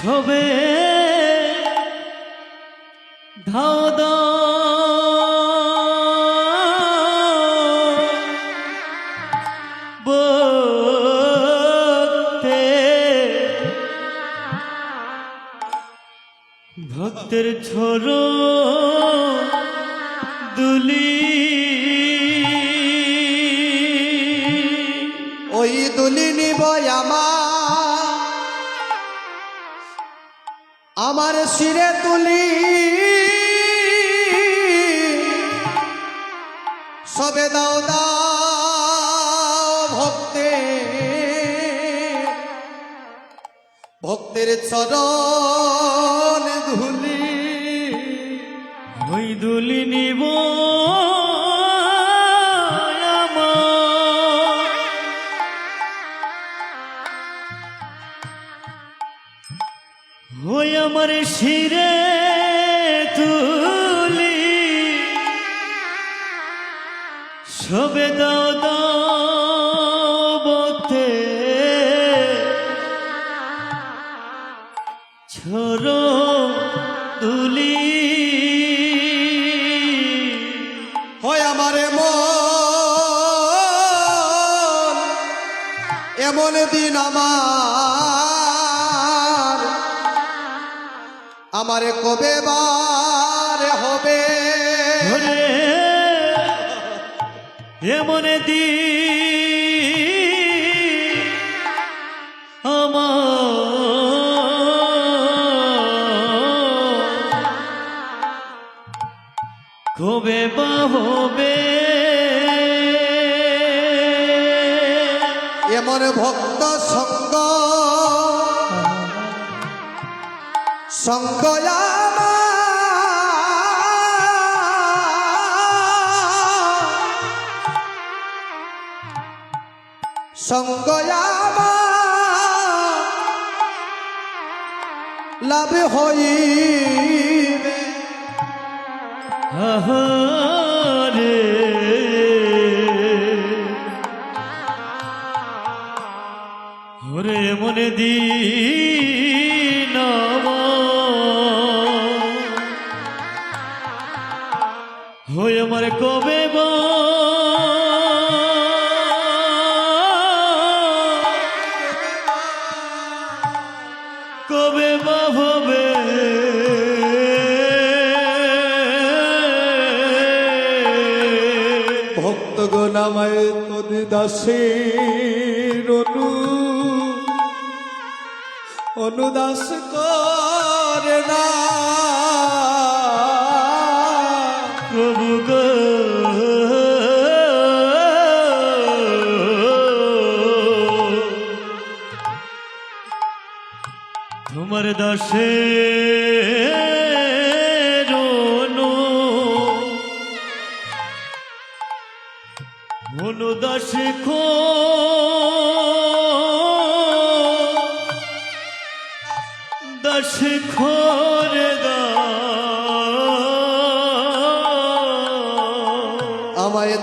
সবে ধাও দাও বক্তে ভক্তের ছোড়ো দুলি ওই দুলি নিব আমার শিরে তুলি সবে দাও দাও ভক্তের চরণ ধুলি ওই দুলি নিব ওই আমার শিরে তুলি সবে দাও দাও বক্তে ছোড়ো তুলি হয় আমার এমন দিন আমারে কবে বার হবে এমন দি কবে বা হবে এমন ভক্ত সঙ্গ লাভ হইবে রে ওরে মনে দিন হয়ে আমার কবে বা কবে বা হবে ভক্তগণ আমায় তোদ দাসের অনুদাস করে না প্রভু গো তোমার দাসে অনুদাস দাস খোরে আমায়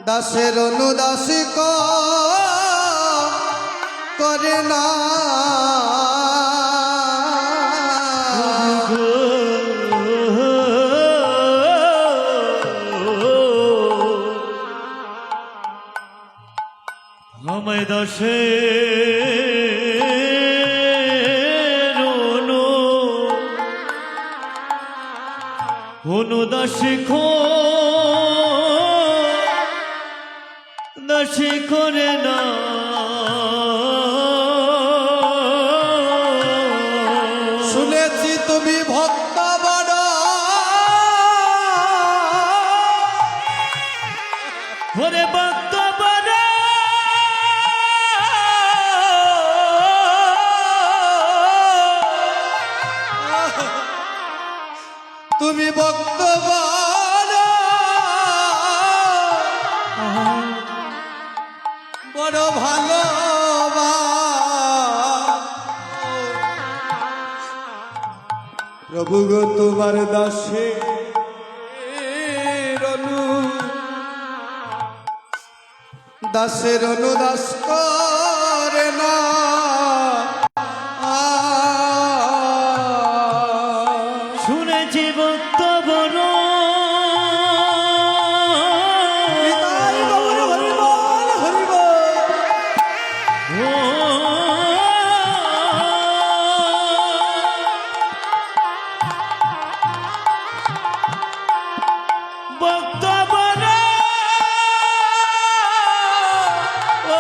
দাসের অনুদাস করে না আমায় দাসে অনুদাস দাস করে না শুনেছি তুমি ভক্ত বড় ওরে ভক্ত বড় তুমি ভক্ত বড় ভালো প্রভু গো তোমার দাসে দাসের অনুদাস করে না শুনেছি ভক্ত বড় নিতাই গৌর হরিবল হরিবল। ও ভক্ত বড় ও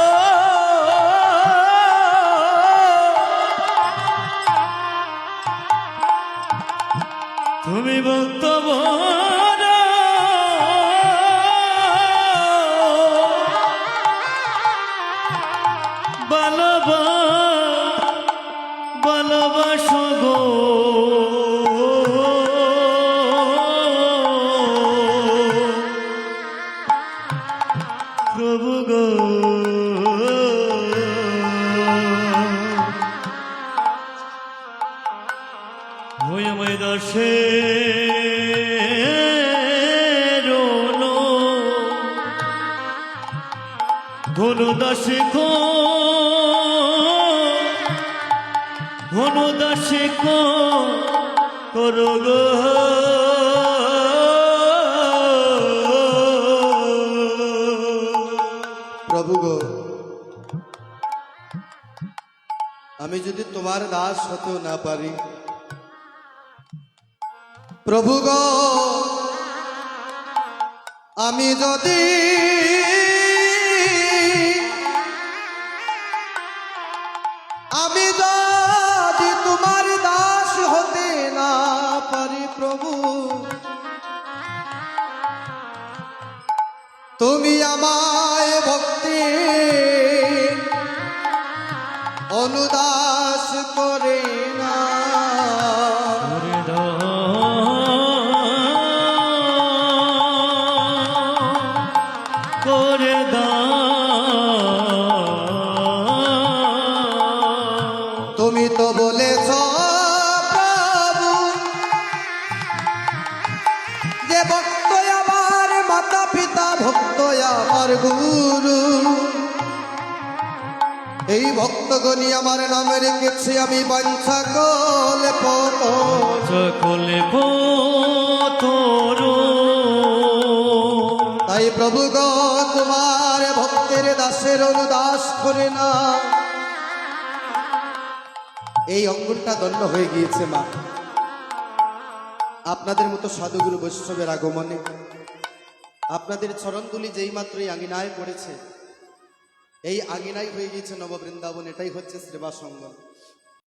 তুমি ভক্ত বড় ভালোবাসো গো প্রভু গো ময় দাসে ঘন দাসে ঘন দাসে করো গো প্রভু গো, আমি যদি তোমার দাস হতেও না পারি, প্রভু গো, আমি যদি তোমার দাস হতে না পারি, প্রভু তুমি আমায় ভক্তি অনুদাস করে না। করে তুমি তো বলেছ প্রভু যে ভক্ত আমার মাতা পিতা, ভক্ত আমার গুরু, এই ভক্তগণই আমার নামে রেখেছে আমি বাঞ্ছা কলে সকলে পোতরু তাই প্রভু গো, তোমার ভক্তের দাসের অনুদাস করে না। এই অঙ্গুরটা দণ্ড হয়ে গিয়েছে মা, আপনাদের মতো সাধুগুরু বৈষ্ণবের আগমনে আপনাদের চরণদুলি যেই মাত্রই আঙিনায় পড়েছে, এই আঙিনাই হয়ে গিয়েছে নববৃন্দাবন। এটাই হচ্ছে সেবা সঙ্গম।